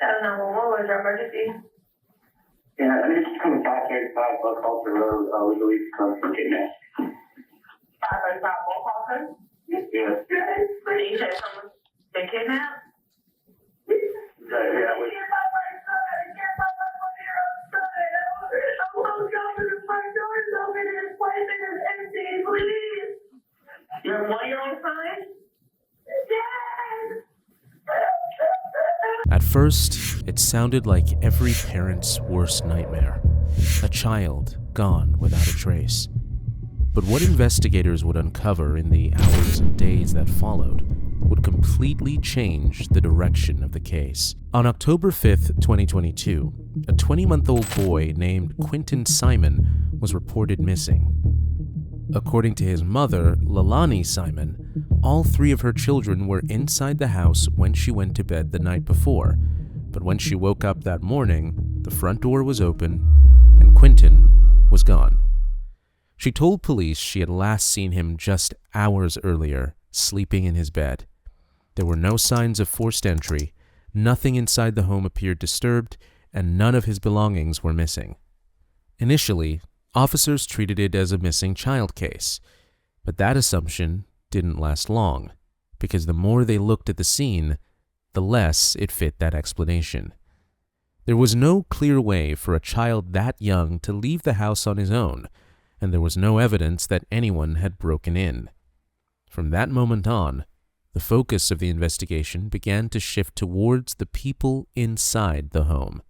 What was your emergency? Yeah, I need to come 535 Buck Halter Road. We believe it's coming from kidnapped. 535 Buck Halter? Yeah. You said someone's been kidnapped? Yeah, we... Your 1-year-old son? At first, it sounded like every parent's worst nightmare. A child gone without a trace. But what investigators would uncover in the hours and days that followed would completely change the direction of the case. On October 5th, 2022, a 20-month-old boy named Quinton Simon was reported missing. According to his mother, Leilani Simon, all 3 of her children were inside the house when she went to bed the night before, but when she woke up that morning, the front door was open and Quinton was gone. She told police she had last seen him just hours earlier, sleeping in his bed. There were no signs of forced entry, nothing inside the home appeared disturbed, and none of his belongings were missing. Initially, officers treated it as a missing child case, but that assumption didn't last long, because the more they looked at the scene, the less it fit that explanation. There was no clear way for a child that young to leave the house on his own, and there was no evidence that anyone had broken in. From that moment on, the focus of the investigation began to shift towards the people inside the home.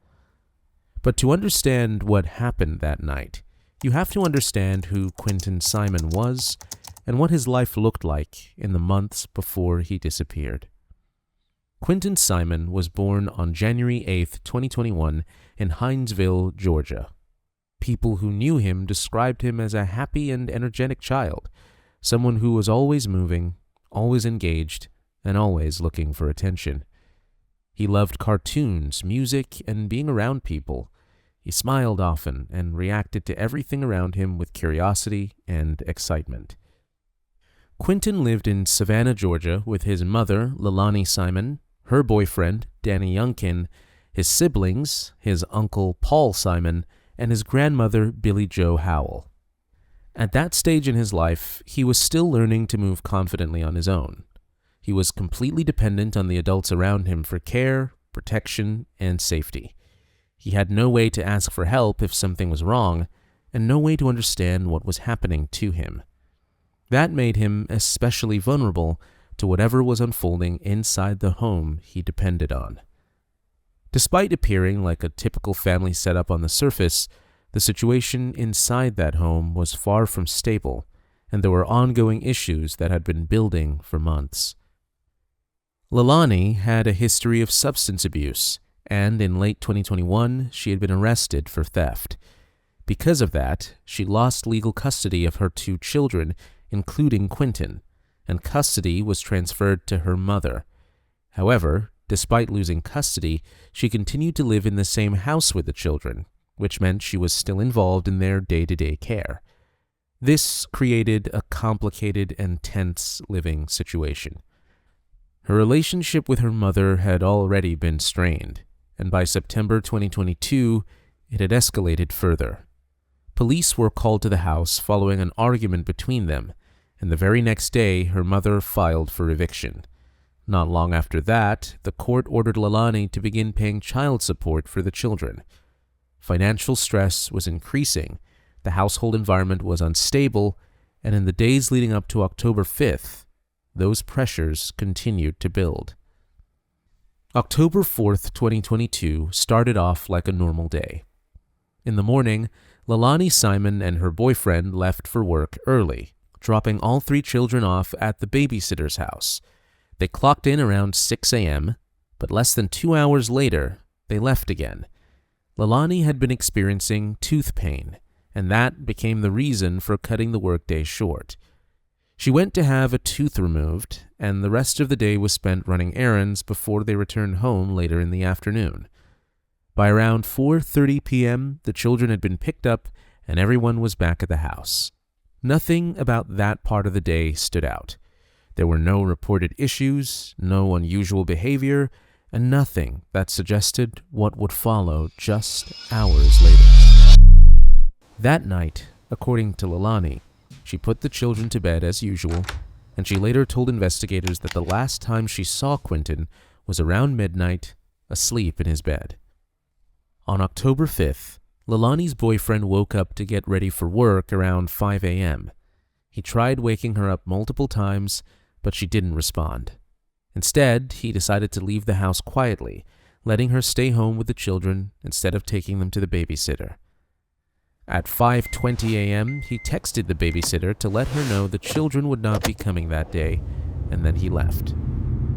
But to understand what happened that night, you have to understand who Quinton Simon was and what his life looked like in the months before he disappeared. Quinton Simon was born on January 8, 2021 in Hinesville, Georgia. People who knew him described him as a happy and energetic child, someone who was always moving, always engaged, and always looking for attention. He loved cartoons, music, and being around people. He smiled often and reacted to everything around him with curiosity and excitement. Quinton lived in Savannah, Georgia with his mother, Leilani Simon, her boyfriend, Danny Youngkin, his siblings, his uncle Paul Simon, and his grandmother, Billie Joe Howell. At that stage in his life, he was still learning to move confidently on his own. He was completely dependent on the adults around him for care, protection, and safety. He had no way to ask for help if something was wrong, and no way to understand what was happening to him. That made him especially vulnerable to whatever was unfolding inside the home he depended on. Despite appearing like a typical family setup on the surface, the situation inside that home was far from stable, and there were ongoing issues that had been building for months. Leilani had a history of substance abuse, and in late 2021, she had been arrested for theft. Because of that, she lost legal custody of her 2 children, including Quinton, and custody was transferred to her mother. However, despite losing custody, she continued to live in the same house with the children, which meant she was still involved in their day-to-day care. This created a complicated and tense living situation. Her relationship with her mother had already been strained, and by September 2022, it had escalated further. Police were called to the house following an argument between them, and the very next day, her mother filed for eviction. Not long after that, the court ordered Leilani to begin paying child support for the children. Financial stress was increasing, the household environment was unstable, and in the days leading up to October 5th, those pressures continued to build. October 4th, 2022 started off like a normal day. In the morning, Leilani Simon and her boyfriend left for work early, dropping all 3 children off at the babysitter's house. They clocked in around 6 a.m., but less than 2 hours later, they left again. Leilani had been experiencing tooth pain, and that became the reason for cutting the workday short. She went to have a tooth removed, and the rest of the day was spent running errands before they returned home later in the afternoon. By around 4:30 p.m., the children had been picked up, and everyone was back at the house. Nothing about that part of the day stood out. There were no reported issues, no unusual behavior, and nothing that suggested what would follow just hours later. That night, according to Leilani, she put the children to bed as usual, and she later told investigators that the last time she saw Quinton was around midnight, asleep in his bed. On October 5th, Leilani's boyfriend woke up to get ready for work around 5 a.m. He tried waking her up multiple times, but she didn't respond. Instead, he decided to leave the house quietly, letting her stay home with the children instead of taking them to the babysitter. At 5:20 a.m., he texted the babysitter to let her know the children would not be coming that day, and then he left.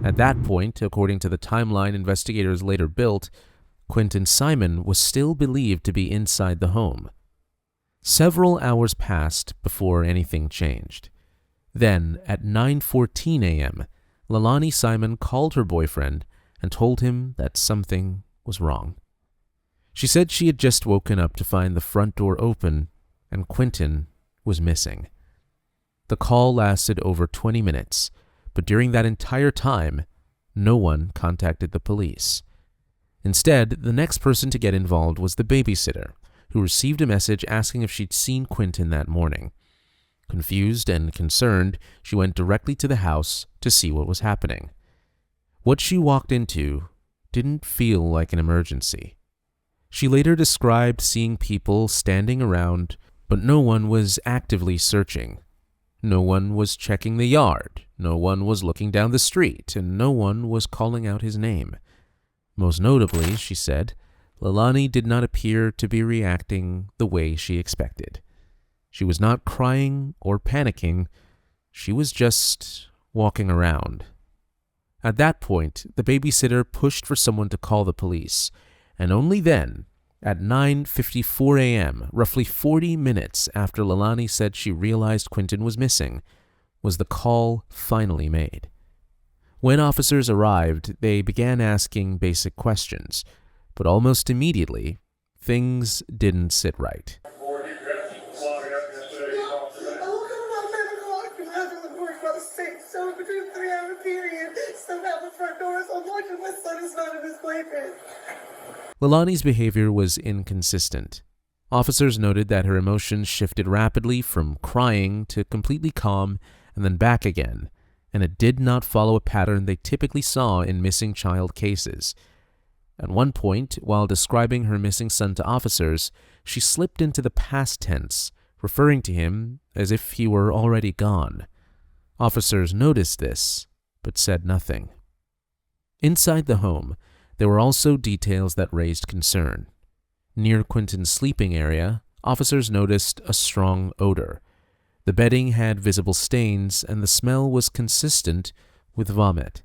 At that point, according to the timeline investigators later built, Quinton Simon was still believed to be inside the home. Several hours passed before anything changed. Then, at 9:14 a.m., Leilani Simon called her boyfriend and told him that something was wrong. She said she had just woken up to find the front door open and Quinton was missing. The call lasted over 20 minutes, but during that entire time, no one contacted the police. Instead, the next person to get involved was the babysitter, who received a message asking if she'd seen Quinton that morning. Confused and concerned, she went directly to the house to see what was happening. What she walked into didn't feel like an emergency. She later described seeing people standing around, but no one was actively searching. No one was checking the yard, no one was looking down the street, and no one was calling out his name. Most notably, she said, Leilani did not appear to be reacting the way she expected. She was not crying or panicking, she was just walking around. At that point, the babysitter pushed for someone to call the police, and only then, at 9:54 a.m., roughly 40 minutes after Leilani said she realized Quinton was missing, was the call finally made. When officers arrived, they began asking basic questions, but almost immediately, things didn't sit right. So between 3-hour period, somehow the front door is unlocked and my son is not in his playpen. Leilani's behavior was inconsistent. Officers noted that her emotions shifted rapidly from crying to completely calm and then back again, and it did not follow a pattern they typically saw in missing child cases. At one point, while describing her missing son to officers, she slipped into the past tense, referring to him as if he were already gone. Officers noticed this, but said nothing. Inside the home, there were also details that raised concern. Near Quinton's sleeping area, officers noticed a strong odor. The bedding had visible stains, and the smell was consistent with vomit.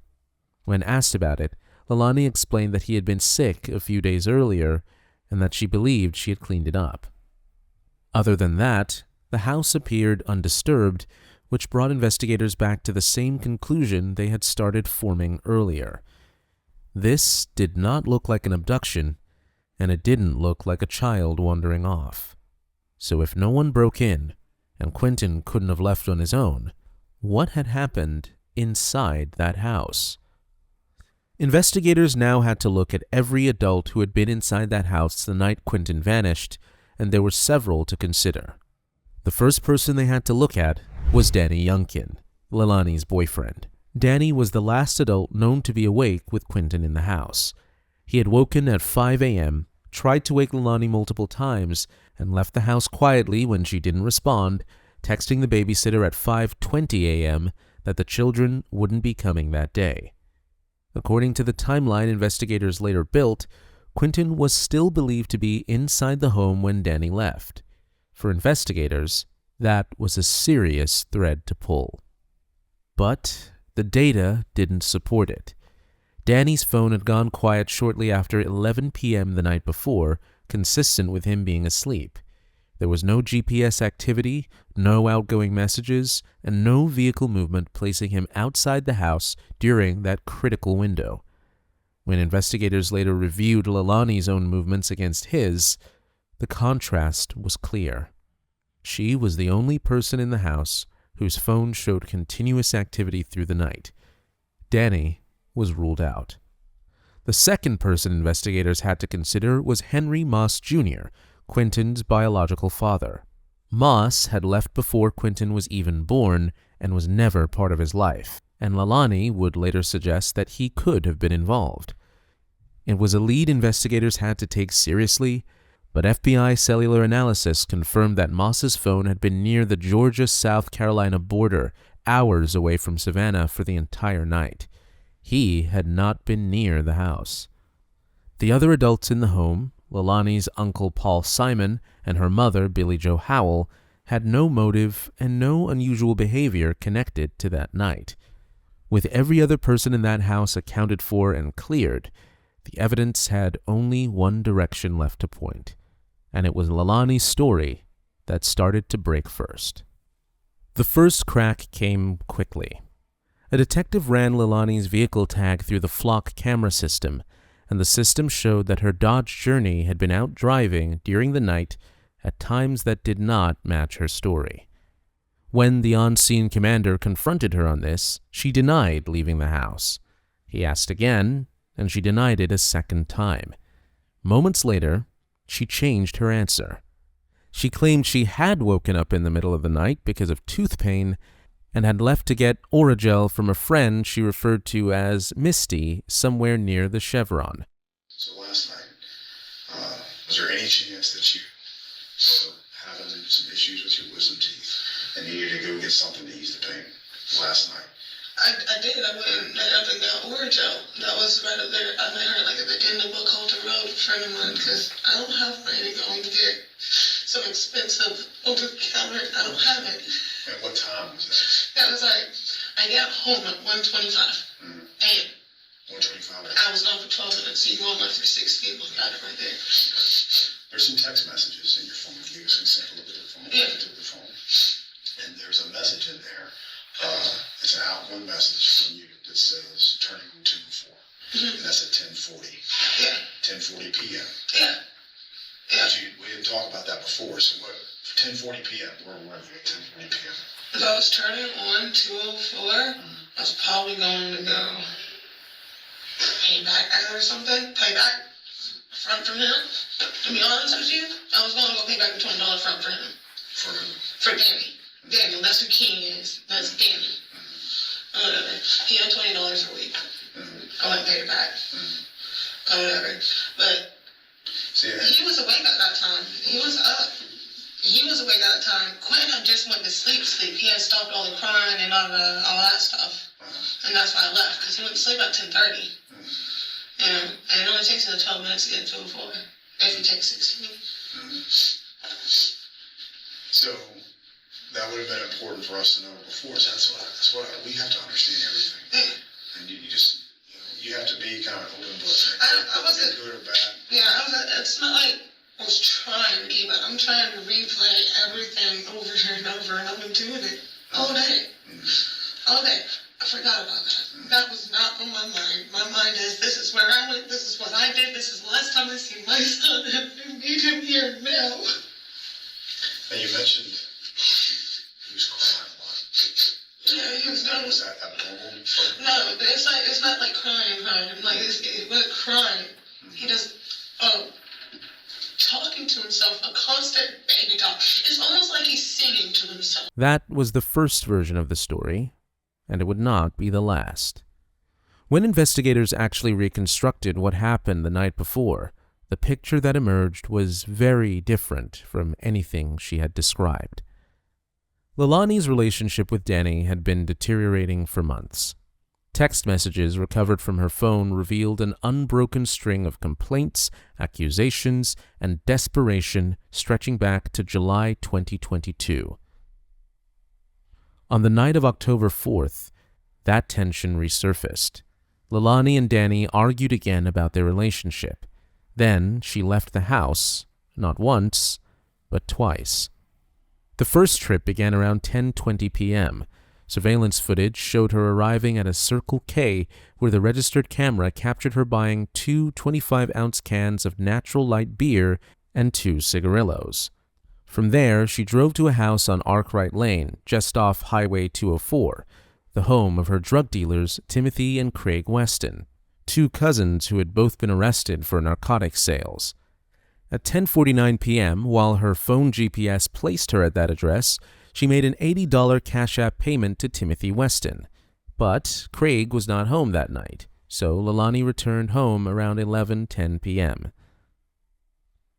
When asked about it, Leilani explained that he had been sick a few days earlier, and that she believed she had cleaned it up. Other than that, the house appeared undisturbed, which brought investigators back to the same conclusion they had started forming earlier. This did not look like an abduction, and it didn't look like a child wandering off. So if no one broke in, and Quinton couldn't have left on his own, what had happened inside that house? Investigators now had to look at every adult who had been inside that house the night Quinton vanished, and there were several to consider. The first person they had to look at was Danny Youngkin, Leilani's boyfriend. Danny was the last adult known to be awake with Quinton in the house. He had woken at 5 a.m., tried to wake Leilani multiple times, and left the house quietly when she didn't respond, texting the babysitter at 5:20 a.m. that the children wouldn't be coming that day. According to the timeline investigators later built, Quinton was still believed to be inside the home when Danny left. For investigators, that was a serious thread to pull. But the data didn't support it. Danny's phone had gone quiet shortly after 11 p.m. the night before, consistent with him being asleep. There was no GPS activity, no outgoing messages, and no vehicle movement placing him outside the house during that critical window. When investigators later reviewed Leilani's own movements against his, the contrast was clear. She was the only person in the house whose phone showed continuous activity through the night. Danny was ruled out. The second person investigators had to consider was Henry Moss Jr., Quinton's biological father. Moss had left before Quinton was even born and was never part of his life, and Leilani would later suggest that he could have been involved. It was a lead investigators had to take seriously, but FBI cellular analysis confirmed that Moss's phone had been near the Georgia-South Carolina border, hours away from Savannah for the entire night. He had not been near the house. The other adults in the home, Leilani's uncle Paul Simon and her mother Billie Jo Howell, had no motive and no unusual behavior connected to that night. With every other person in that house accounted for and cleared, the evidence had only one direction left to point, and it was Leilani's story that started to break first. The first crack came quickly. A detective ran Leilani's vehicle tag through the Flock camera system, and the system showed that her Dodge Journey had been out driving during the night at times that did not match her story. When the on-scene commander confronted her on this, she denied leaving the house. He asked again, and she denied it a second time. Moments later, she changed her answer. She claimed she had woken up in the middle of the night because of tooth pain and had left to get Oragel from a friend she referred to as Misty somewhere near the Chevron. So last night, was there any chance that you were having some issues with your wisdom teeth and needed to go get something to ease the pain last night? I did. I went right up and got Oragel. That was right up there. I met her like at the end of Buckhalter Road, a friend of mine, because I don't have money to go and get some expensive over-the-counter. I don't have it. And what time was that? That was like, I got home at 1:25 a.m. 1:25. I was gone for 12 minutes, so you go on like for 6 people. Got it right there. There's some text messages in your phone. You can sample a bit of the phone. Yeah. To the phone. And there's a message in there. It's an outgoing message from you that says turning on 2 4. And that's at 10:40. Yeah. 10:40 p.m. Yeah. Yeah. We didn't talk about that before, so what? 10:40 p.m. Where were we at 10:40 p.m.? If I was turning on 204, I was probably going to go pay back or something. Pay back front from him. To be honest with you, I was going to go pay back the $20 front for him. For who? For Danny. Daniel, that's who King is. That's Danny. Whatever. He had $20 a week. I went and paid it back. Whatever. But See, he was awake at that time. He was up. He was awake at that time. Quentin had just went to sleep. He had stopped all the crying and all that stuff. And that's why I left, because he went to sleep at 10:30. You know, and it only takes him 12 minutes to get to a 4. If he takes 16. So that would have been important for us to know before. So that's what we have to understand everything. Yeah. And you just, you have to be kind of open book. I wasn't good or bad. Yeah, it's not like I was trying to keep it. I'm trying to replay everything over and over, and I've been doing it all day. All day. I forgot about that. That was not on my mind. My mind is, this is where I went, this is what I did, this is the last time I see my son, and I need him here now. And you mentioned he was crying a lot. Yeah, he was done. Was that abnormal? No, it's not like crying. Like, it wasn't crying. He does, talking to himself, a constant baby talk. It's almost like he's singing to himself. That was the first version of the story, and it would not be the last. When investigators actually reconstructed what happened the night before, the picture that emerged was very different from anything she had described. Leilani's relationship with Danny had been deteriorating for months. Text messages recovered from her phone revealed an unbroken string of complaints, accusations, and desperation stretching back to July 2022. On the night of October 4th, that tension resurfaced. Leilani and Danny argued again about their relationship. Then she left the house, not once, but twice. The first trip began around 10:20 p.m. Surveillance footage showed her arriving at a Circle K where the registered camera captured her buying 2 25-ounce cans of natural light beer and 2 cigarillos. From there, she drove to a house on Arkwright Lane, just off Highway 204, the home of her drug dealers Timothy and Craig Weston. two cousins who had both been arrested for narcotics sales. At 10:49 p.m., while her phone GPS placed her at that address, she made an $80 Cash App payment to Timothy Weston. But Craig was not home that night, so Leilani returned home around 11:10 p.m.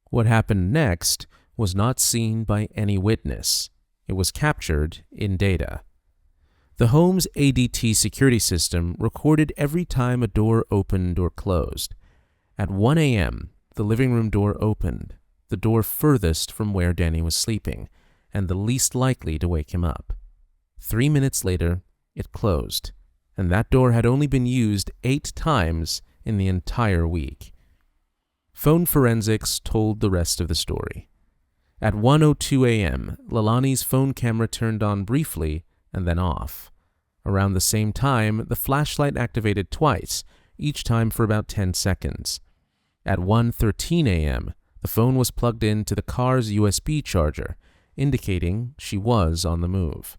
What happened next was not seen by any witness. It was captured in data. The home's ADT security system recorded every time a door opened or closed. At 1 a.m., the living room door opened, the door furthest from where Danny was sleeping, and the least likely to wake him up. 3 minutes later, it closed, and that door had only been used 8 times in the entire week. Phone forensics told the rest of the story. At 1:02 a.m., Leilani's phone camera turned on briefly and then off. Around the same time, the flashlight activated twice, each time for about 10 seconds. At 1:13 a.m., the phone was plugged into the car's USB charger, indicating she was on the move.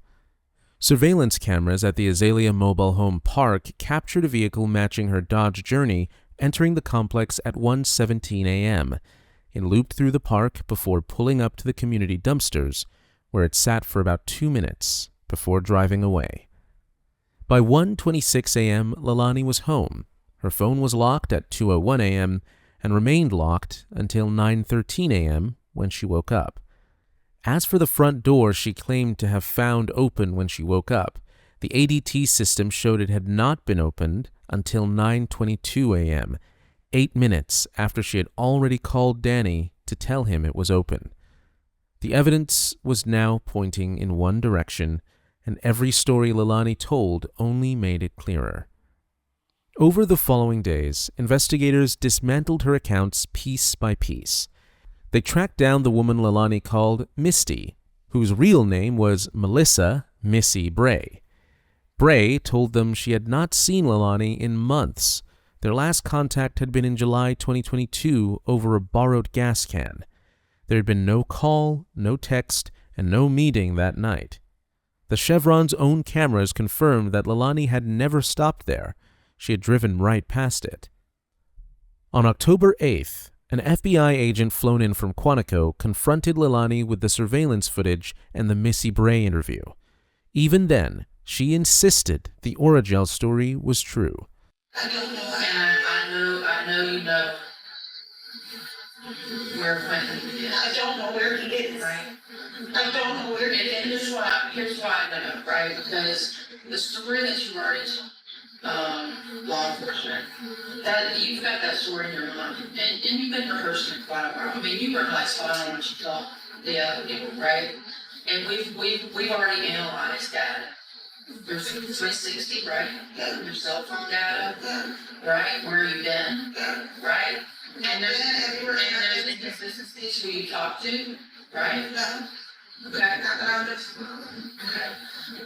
Surveillance cameras at the Azalea Mobile Home Park captured a vehicle matching her Dodge Journey entering the complex at 1:17 a.m. It looped through the park before pulling up to the community dumpsters, where it sat for about 2 minutes before driving away. By 1:26 a.m., Leilani was home. Her phone was locked at 2:01 a.m. and remained locked until 9:13 a.m. when she woke up. As for the front door she claimed to have found open when she woke up, the ADT system showed it had not been opened until 9:22 a.m., 8 minutes after she had already called Danny to tell him it was open. The evidence was now pointing in one direction, and every story Leilani told only made it clearer. Over the following days, investigators dismantled her accounts piece by piece. They tracked down the woman Leilani called Misty, whose real name was Melissa Missy Bray. Bray told them she had not seen Leilani in months. Their last contact had been in July 2022 over a borrowed gas can. There had been no call, no text, and no meeting that night. The Chevron's own cameras confirmed that Leilani had never stopped there. She had driven right past it. On October 8th, an FBI agent flown in from Quantico confronted Leilani with the surveillance footage and the Missy Bray interview. Even then, she insisted the Oragel story was true. I don't know, and I know you know where Quentin is. I don't know where he is. Right. I don't know where he is. And here's why I know, right? Because the story that you already told, law enforcement, that you've got that story in your mind, and you've been rehearsing it quite a while. I mean, you were like spot on what you told the other people, right? And we've already analyzed data. There's 360, right? Your cell phone data, right? Where you been, right? And there's inconsistencies who you talk to, right? Okay. Okay.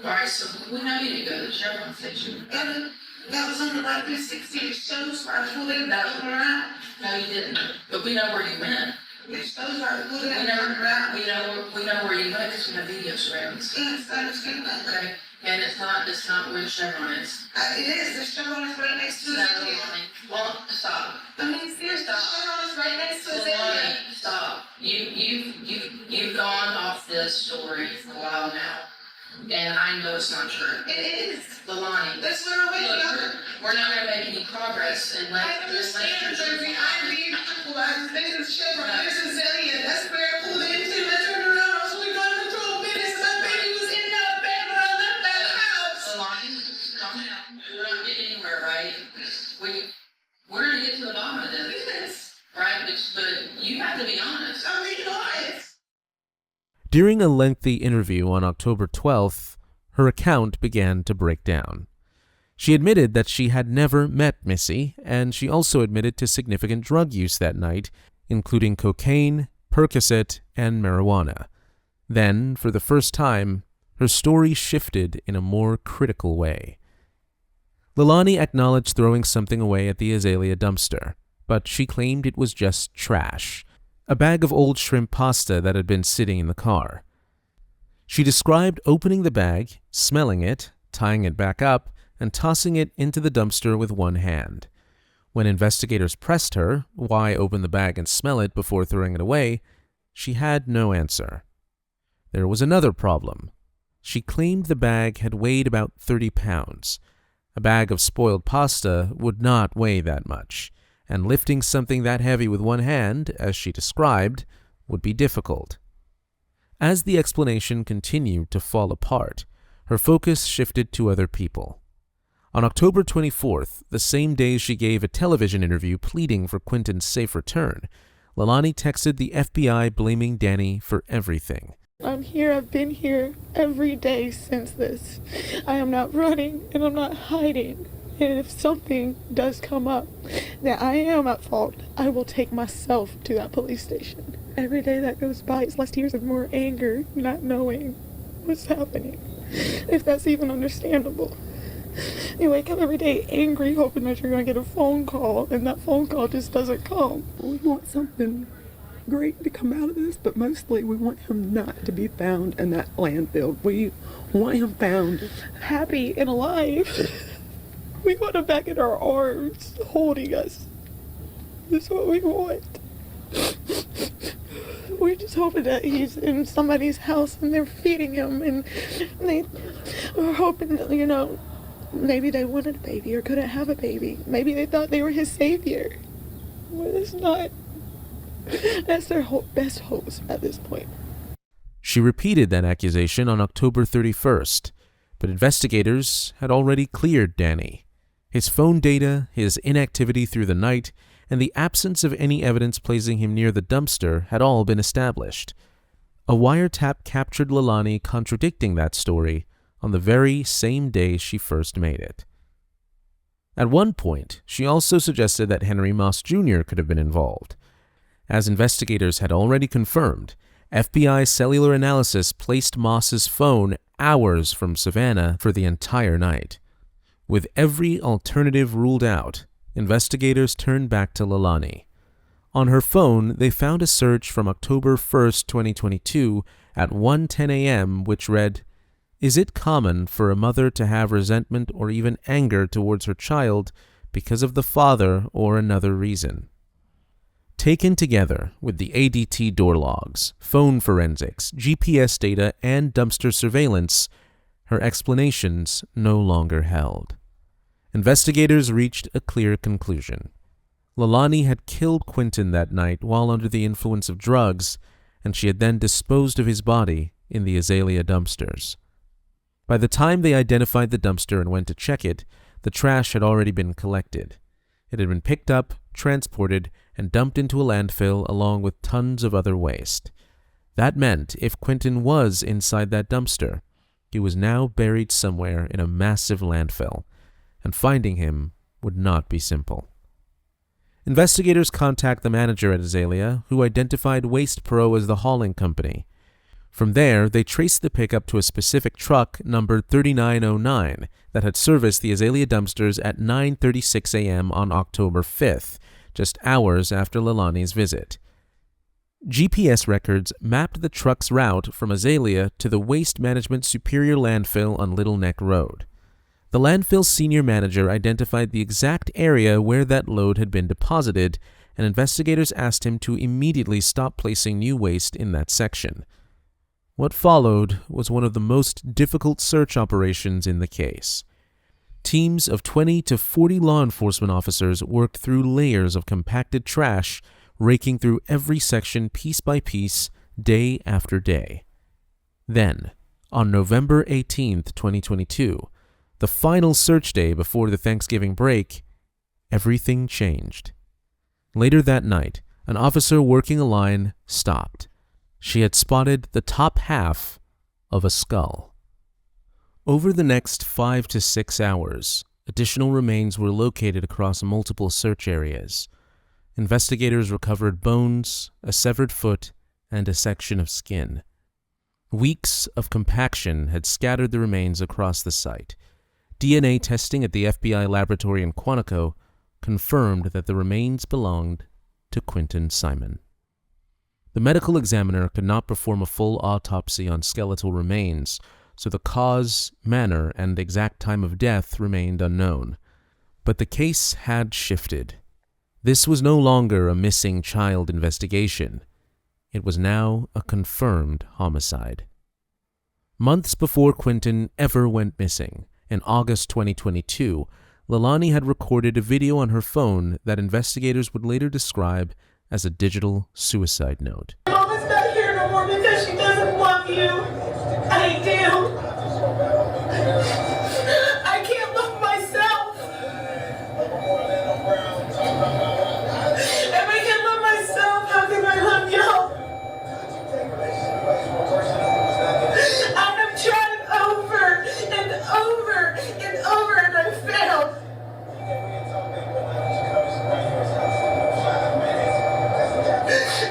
All right. So we know you didn't go to the Chevron station. That was on the 360 shows where I pulled in that one around. No, you didn't. But we know where you went. We know where you went because we have video surveillance. Yes, I understand that. Okay. And it's not where the Chevron is. It is. The Chevron is right next to the Azalea. Well, stop. I mean, seriously, the Chevron is right next to Azalea. Stop. You've gone off this story for a while now. And I know it's not true. It is. Leilani. That's where we're not going to make any progress unless I understand, baby. I read people. This is Chevron. This is Azalea. That's where I pulled into. I turned around. I was going to control business. My baby was in that bed when I left that house. Leilani, calm down. We're not getting anywhere, right? We're going to get to the bottom of this. Yes. Right? But you have to be honest. I'm being honest. During a lengthy interview on October 12th, her account began to break down. She admitted that she had never met Missy, and she also admitted to significant drug use that night, including cocaine, Percocet, and marijuana. Then, for the first time, her story shifted in a more critical way. Leilani acknowledged throwing something away at the Azalea dumpster, but she claimed it was just trash. A bag of old shrimp pasta that had been sitting in the car. She described opening the bag, smelling it, tying it back up, and tossing it into the dumpster with one hand. When investigators pressed her, why open the bag and smell it before throwing it away, she had no answer. There was another problem. She claimed the bag had weighed about 30 pounds. A bag of spoiled pasta would not weigh that much, and lifting something that heavy with one hand, as she described, would be difficult. As the explanation continued to fall apart, her focus shifted to other people. On October 24th, the same day she gave a television interview pleading for Quinton's safe return, Leilani texted the FBI blaming Danny for everything. I'm here, I've been here every day since this. I am not running and I'm not hiding. And if something does come up that I am at fault, I will take myself to that police station. Every day that goes by, it's less tears and more anger, not knowing what's happening, if that's even understandable. You wake up every day angry, hoping that you're going to get a phone call, and that phone call just doesn't come. We want something great to come out of this, but mostly we want him not to be found in that landfill. We want him found happy and alive. We want him back in our arms, holding us. That's what we want. We're just hoping that he's in somebody's house and they're feeding him, and they were hoping that, maybe they wanted a baby or couldn't have a baby. Maybe they thought they were his savior. But it's not. That's their best hopes at this point. She repeated that accusation on October 31st, but investigators had already cleared Danny. His phone data, his inactivity through the night, and the absence of any evidence placing him near the dumpster had all been established. A wiretap captured Leilani contradicting that story on the very same day she first made it. At one point, she also suggested that Henry Moss Jr. could have been involved. As investigators had already confirmed, FBI cellular analysis placed Moss's phone hours from Savannah for the entire night. With every alternative ruled out, investigators turned back to Leilani. On her phone, they found a search from October 1st, 2022 at 1:10 a.m. which read, "Is it common for a mother to have resentment or even anger towards her child because of the father or another reason?" Taken together with the ADT door logs, phone forensics, GPS data, and dumpster surveillance, her explanations no longer held. Investigators reached a clear conclusion. Leilani had killed Quinton that night while under the influence of drugs, and she had then disposed of his body in the Azalea dumpsters. By the time they identified the dumpster and went to check it, the trash had already been collected. It had been picked up, transported, and dumped into a landfill along with tons of other waste. That meant if Quinton was inside that dumpster, he was now buried somewhere in a massive landfill, and finding him would not be simple. Investigators contact the manager at Azalea, who identified Waste Pro as the hauling company. From there, they traced the pickup to a specific truck numbered 3909 that had serviced the Azalea dumpsters at 9:36 a.m. on October 5th, just hours after Leilani's visit. GPS records mapped the truck's route from Azalea to the Waste Management Superior Landfill on Little Neck Road. The landfill's senior manager identified the exact area where that load had been deposited, and investigators asked him to immediately stop placing new waste in that section. What followed was one of the most difficult search operations in the case. Teams of 20 to 40 law enforcement officers worked through layers of compacted trash, raking through every section piece by piece, day after day. Then, on November 18th, 2022, the final search day before the Thanksgiving break, everything changed. Later that night, an officer working a line stopped. She had spotted the top half of a skull. Over the next 5 to 6 hours, additional remains were located across multiple search areas. Investigators recovered bones, a severed foot, and a section of skin. Weeks of compaction had scattered the remains across the site. DNA testing at the FBI laboratory in Quantico confirmed that the remains belonged to Quinton Simon. The medical examiner could not perform a full autopsy on skeletal remains, so the cause, manner, and exact time of death remained unknown. But the case had shifted. This was no longer a missing child investigation. It was now a confirmed homicide. Months before Quinton ever went missing, in August 2022, Leilani had recorded a video on her phone that investigators would later describe as a digital suicide note. Mom is not here no more because she doesn't love you. I do. I can't love myself. If I can't love myself, how can I love y'all? I have tried over and over and over and I failed.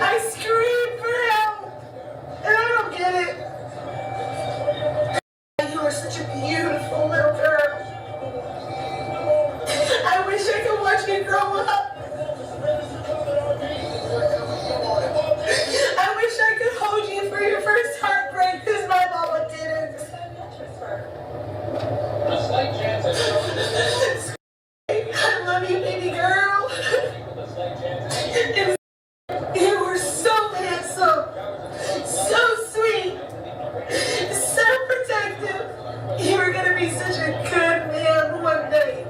I scream for help, and I don't get it. You are such a beautiful little girl. I wish I could watch you grow up. I wish I could hold you for your first heartbreak, because my mama didn't. I love you, baby girl. You were so handsome, so sweet, so protective. You were gonna be such a good man one day.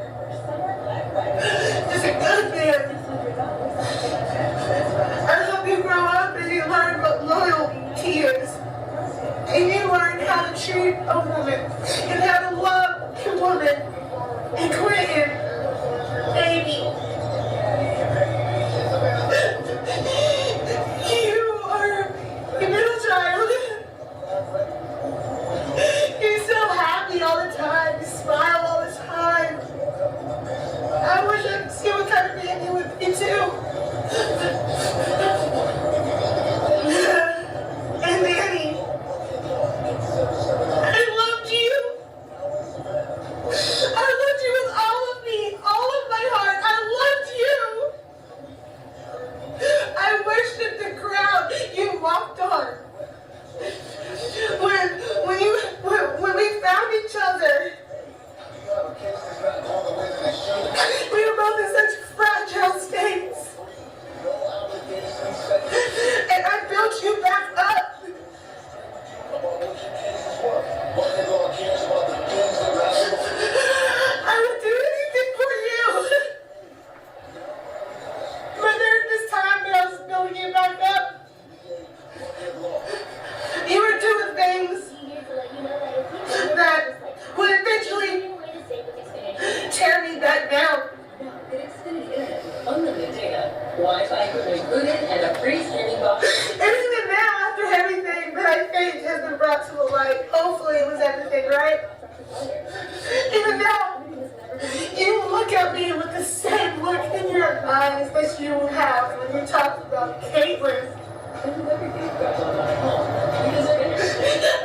Just a good man. I hope you grow up and you learn what loyalty is. And you learn how to treat a woman and how to love a woman. And Quinton, baby. You are a middle child. You're so happy all the time. You smile all the time. I wish I could see what kind of man you would be too. And Danny, I loved you. I loved you with all of me, all of my heart. I loved you. I wish that the ground you walked on, when we found each other, we were both in such fragile states, and I built you back up. I would do anything for you. But during this time that I was building you back up, you were doing things that would eventually tear me back down. Unlimited data, Wi-Fi included, and a free standing box. And even now, after everything that I think has been brought to the light, hopefully it was everything, right? Even now, you look at me with the same look in your eyes that you have when you talk about Caitlin.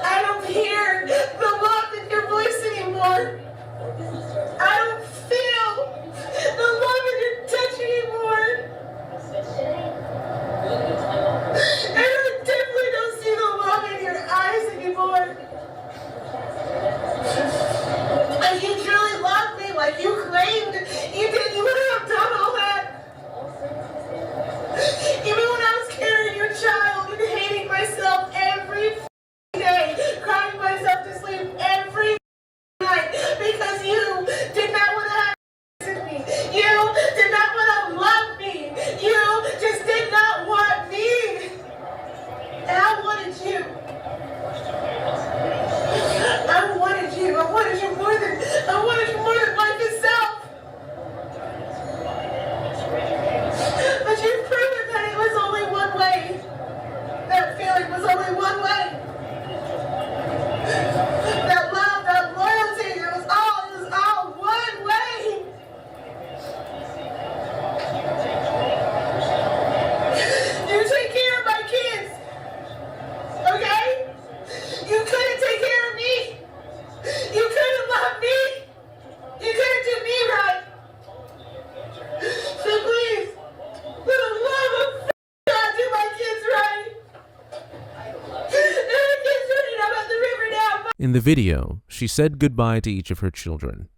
I don't hear the love in your voice anymore. I don't feel the love in your touch anymore. And I definitely don't see the love in your eyes anymore. And you truly loved me like you claimed you did. You wouldn't have done all that. Even when I was carrying your child and hating myself every day, crying myself to sleep every night because you did not want to have with me. You did not want to love me. You just did not want me. And I wanted you. I wanted you. I wanted you more than life itself. But you've proven that it was only one way. That feeling was only one way. That love, that loyalty, it was all one way. You take care of my kids, okay? You couldn't take care of me. You couldn't love me. You couldn't do me right. So please, for the love of God, do my kids right. Do my kids right. I'm at the river now. In the video, she said goodbye to each of her children.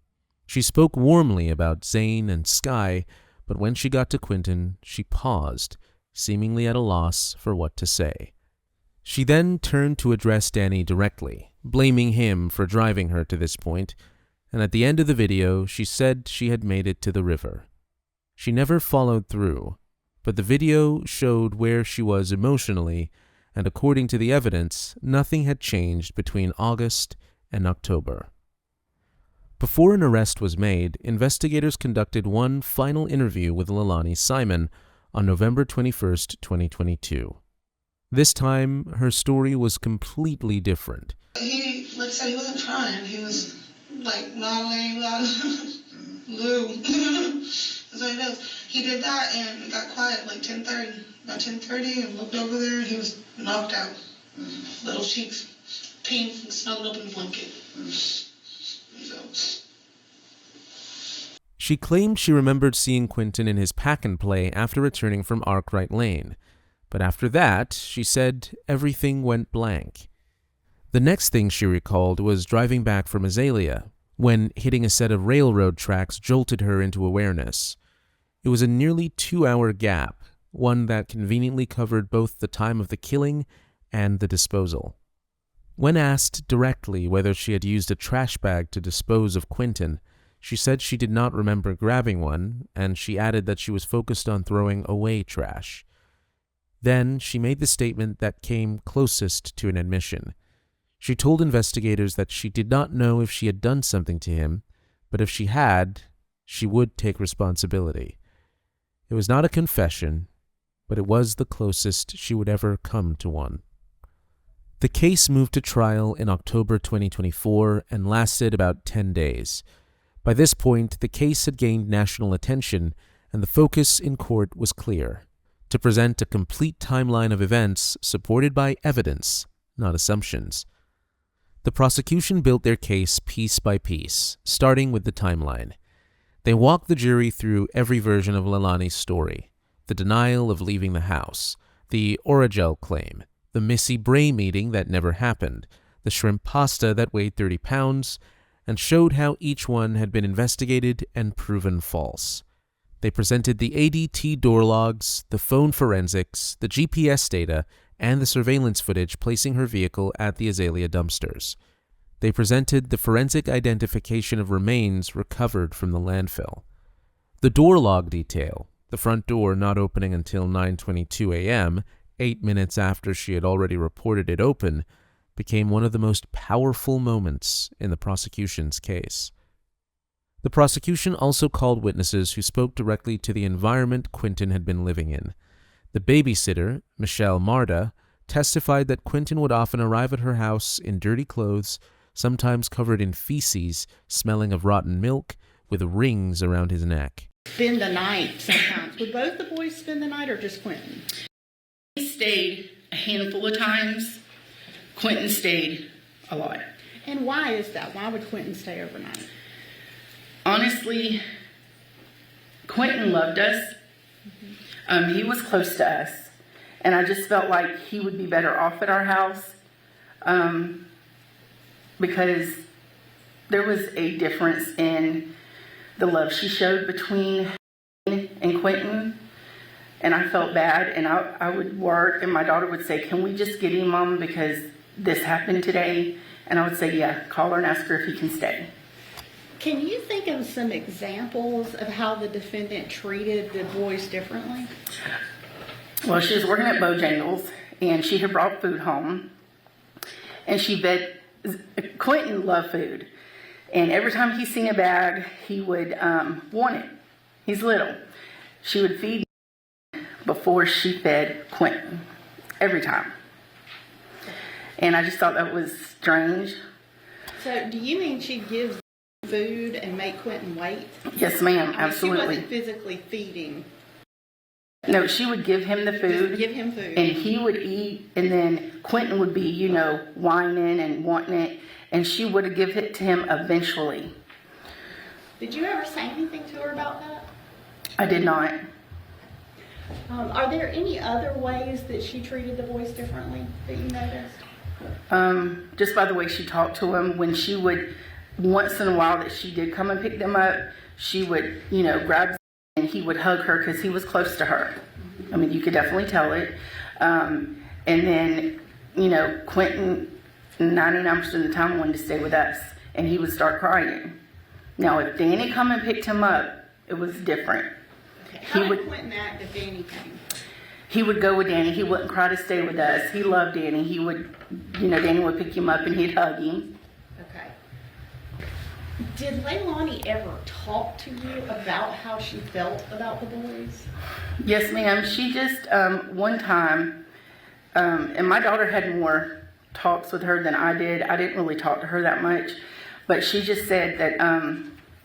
She spoke warmly about Zane and Sky, but when she got to Quinton, she paused, seemingly at a loss for what to say. She then turned to address Danny directly, blaming him for driving her to this point, and at the end of the video, she said she had made it to the river. She never followed through, but the video showed where she was emotionally, and according to the evidence, nothing had changed between August and October. Before an arrest was made, investigators conducted one final interview with Leilani Simon on November 21st, 2022. This time, her story was completely different. He, like I said, he wasn't trying. He was like, Lou. That's what he does. He did that and got quiet like 10:30. About 10:30 and looked over there and he was knocked out. Little cheeks pink and snuggled up in the blanket. So. She claimed she remembered seeing Quinton in his pack-and-play after returning from Arkwright Lane. But after that, she said everything went blank. The next thing she recalled was driving back from Azalea, when hitting a set of railroad tracks jolted her into awareness. It was a nearly 2-hour gap, one that conveniently covered both the time of the killing and the disposal. When asked directly whether she had used a trash bag to dispose of Quinton, she said she did not remember grabbing one, and she added that she was focused on throwing away trash. Then she made the statement that came closest to an admission. She told investigators that she did not know if she had done something to him, but if she had, she would take responsibility. It was not a confession, but it was the closest she would ever come to one. The case moved to trial in October 2024 and lasted about 10 days. By this point, the case had gained national attention, and the focus in court was clear: to present a complete timeline of events supported by evidence, not assumptions. The prosecution built their case piece by piece, starting with the timeline. They walked the jury through every version of Leilani's story: the denial of leaving the house, the Oragel claim, the Missy Bray meeting that never happened, the shrimp pasta that weighed 30 pounds, and showed how each one had been investigated and proven false. They presented the ADT door logs, the phone forensics, the GPS data, and the surveillance footage placing her vehicle at the Azalea dumpsters. They presented the forensic identification of remains recovered from the landfill. The door log detail, the front door not opening until 9:22 a.m., 8 minutes after she had already reported it open, became one of the most powerful moments in the prosecution's case. The prosecution also called witnesses who spoke directly to the environment Quinton had been living in. The babysitter, Michelle Marda, testified that Quinton would often arrive at her house in dirty clothes, sometimes covered in feces, smelling of rotten milk, with rings around his neck. Spend the night sometimes. Would both the boys spend the night or just Quinton? He stayed a handful of times. Quinton stayed a lot. And why is that? Why would Quinton stay overnight? Honestly, Quinton loved us. He was close to us. And I just felt like he would be better off at our house because there was a difference in the love she showed between him and Quinton. And I felt bad, and I would work, and my daughter would say, "Can we just get him, Mom, because this happened today?" And I would say, "Yeah, call her and ask her if he can stay." Can you think of some examples of how the defendant treated the boys differently? Well, she was working at Bojangles, and she had brought food home, and she fed. Quinton loved food, and every time he seen a bag, he would want it. He's little. She would feed before she fed Quinton, every time. And I just thought that was strange. So do you mean she gives food and make Quinton wait? Yes, ma'am, absolutely. She wasn't physically feeding. No, she would give him the food. Just give him food. And he would eat, and then Quinton would be, whining and wanting it, and she would give it to him eventually. Did you ever say anything to her about that? I did not. Are there any other ways that she treated the boys differently that you noticed? Just by the way she talked to him. When she would, once in a while that she did come and pick them up, she would, grab them and he would hug her because he was close to her. I mean, you could definitely tell it. And then, Quinton 99% of the time wanted to stay with us, and he would start crying. Now, if Danny come and picked him up, it was different. Okay. How did Quinton act if Danny came? He would go with Danny. He wouldn't cry to stay with us. He loved Danny. He would, Danny would pick him up and he'd hug him. Okay. Did Leilani ever talk to you about how she felt about the boys? Yes, ma'am. She just, one time, and my daughter had more talks with her than I did. I didn't really talk to her that much. But she just said that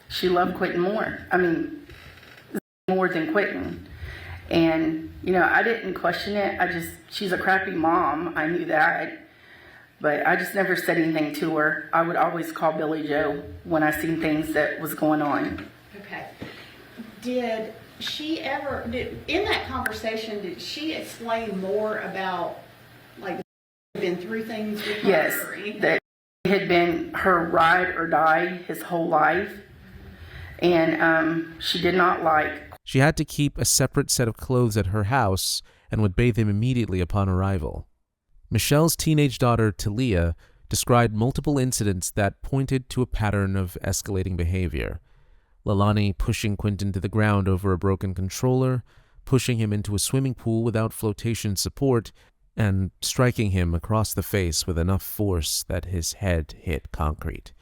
she loved Quinton more. I mean, more than Quinton. And, I didn't question it. She's a crappy mom. I knew that. But I just never said anything to her. I would always call Billy Joe when I seen things that was going on. Okay. Did she ever, in that conversation, did she explain more about, like, been through things with her? Yes, or anything? that had been her ride or die his whole life. And she did not like. She had to keep a separate set of clothes at her house and would bathe him immediately upon arrival. Michelle's teenage daughter, Talia, described multiple incidents that pointed to a pattern of escalating behavior. Leilani pushing Quinton to the ground over a broken controller, pushing him into a swimming pool without flotation support, and striking him across the face with enough force that his head hit concrete.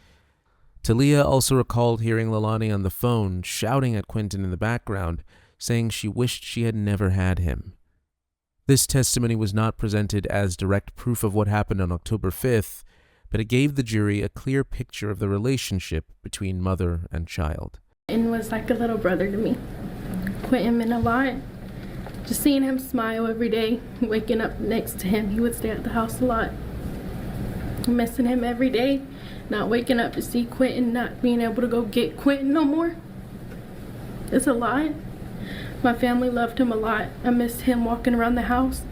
Talia also recalled hearing Leilani on the phone shouting at Quinton in the background, saying she wished she had never had him. This testimony was not presented as direct proof of what happened on October 5th, but it gave the jury a clear picture of the relationship between mother and child. Quentin was like a little brother to me. Quentin meant a lot. Just seeing him smile every day, waking up next to him, he would stay at the house a lot. Missing him every day, not waking up to see Quentin, not being able to go get Quentin no more. It's a lot. My family loved him a lot. I missed him walking around the house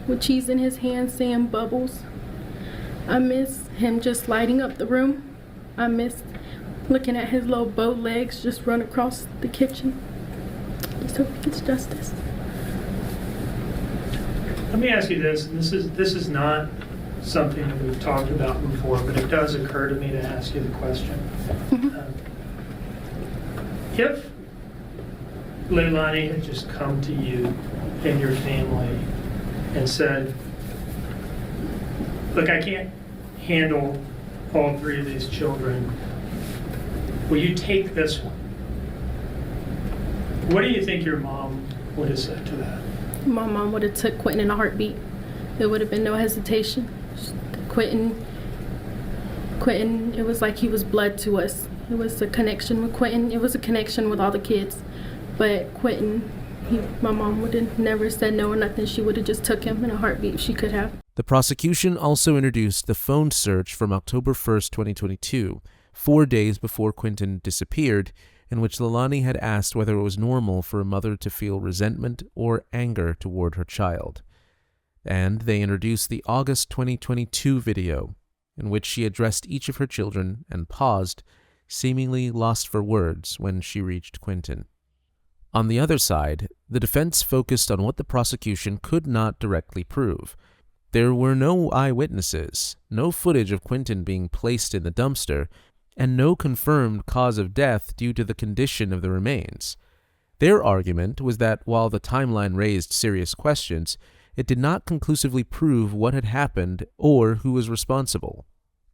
with cheese in his hand saying bubbles. I miss him just lighting up the room. I miss looking at his little bow legs just run across the kitchen. Just hope he gets justice. Let me ask you this, and this is not something that we've talked about before, but it does occur to me to ask you the question. If Leilani had just come to you and your family and said, look, I can't handle all three of these children, will you take this one? What do you think your mom would have said to that? My mom would have took Quentin in a heartbeat. There would have been no hesitation. Quentin, it was like he was blood to us. It was a connection with Quentin. It was a connection with all the kids. But Quentin, my mom would have never said no or nothing. She would have just took him in a heartbeat if she could have. The prosecution also introduced the phone search from October 1st, 2022, 4 days before Quinton disappeared, in which Leilani had asked whether it was normal for a mother to feel resentment or anger toward her child. And they introduced the August 2022 video, in which she addressed each of her children and paused, seemingly lost for words when she reached Quinton. On the other side, the defense focused on what the prosecution could not directly prove. There were no eyewitnesses, no footage of Quinton being placed in the dumpster, and no confirmed cause of death due to the condition of the remains. Their argument was that while the timeline raised serious questions, it did not conclusively prove what had happened or who was responsible.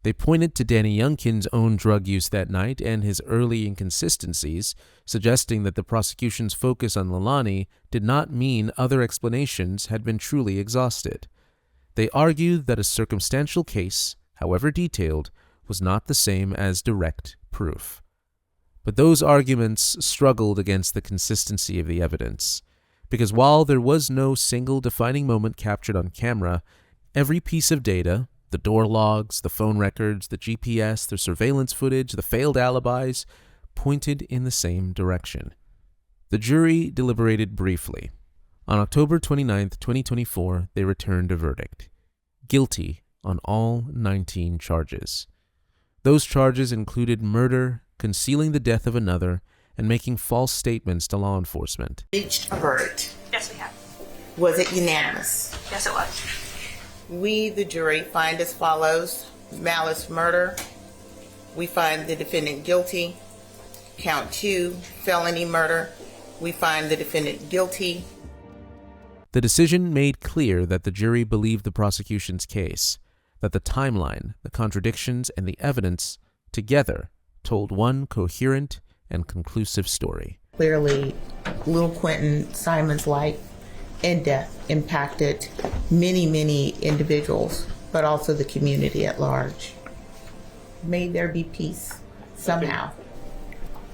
They pointed to Danny Youngkin's own drug use that night and his early inconsistencies, suggesting that the prosecution's focus on Leilani did not mean other explanations had been truly exhausted. They argued that a circumstantial case, however detailed, was not the same as direct proof. But those arguments struggled against the consistency of the evidence, because while there was no single defining moment captured on camera, every piece of data, the door logs, the phone records, the GPS, the surveillance footage, the failed alibis, pointed in the same direction. The jury deliberated briefly. On October 29, 2024, they returned a verdict. Guilty on all 19 charges. Those charges included murder, concealing the death of another, and making false statements to law enforcement. Reached a verdict. Yes, we have. Was it unanimous? Yes, it was. We, the jury, find as follows: malice murder. We find the defendant guilty. Count 2, felony murder. We find the defendant guilty. The decision made clear that the jury believed the prosecution's case, that the timeline, the contradictions, and the evidence together told one coherent and conclusive story. Clearly, little Quinton Simon's life and death impacted many, many individuals, but also the community at large. May there be peace somehow.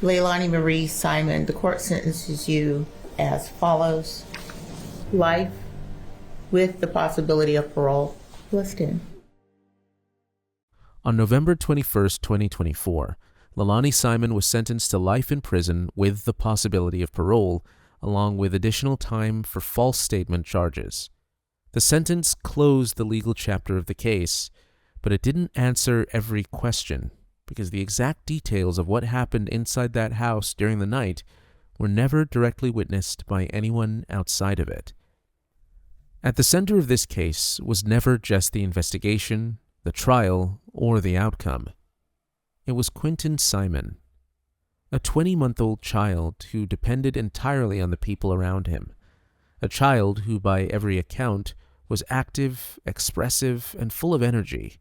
Leilani Marie Simon, the court sentences you as follows: life with the possibility of parole plus 10. On November 21st, 2024, Leilani Simon was sentenced to life in prison with the possibility of parole, along with additional time for false statement charges. The sentence closed the legal chapter of the case, but it didn't answer every question, because the exact details of what happened inside that house during the night were never directly witnessed by anyone outside of it. At the center of this case was never just the investigation, the trial, or the outcome. It was Quinton Simon, a 20-month-old child who depended entirely on the people around him, a child who, by every account, was active, expressive, and full of energy.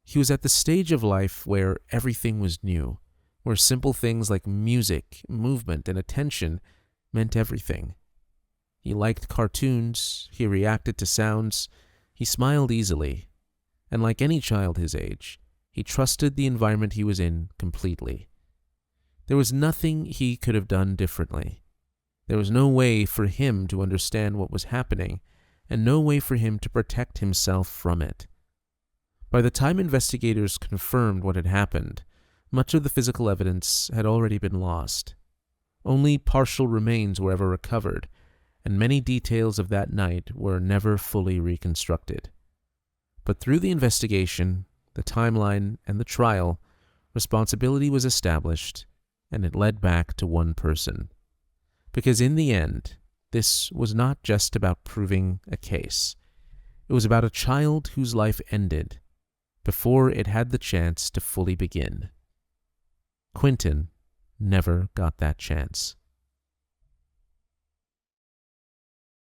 He was at the stage of life where everything was new, where simple things like music, movement, and attention meant everything. He liked cartoons, he reacted to sounds, he smiled easily, and like any child his age, he trusted the environment he was in completely. There was nothing he could have done differently. There was no way for him to understand what was happening, and no way for him to protect himself from it. By the time investigators confirmed what had happened, much of the physical evidence had already been lost. Only partial remains were ever recovered, and many details of that night were never fully reconstructed. But through the investigation, the timeline, and the trial, responsibility was established, and it led back to one person. Because in the end, this was not just about proving a case. It was about a child whose life ended before it had the chance to fully begin. Quinton never got that chance.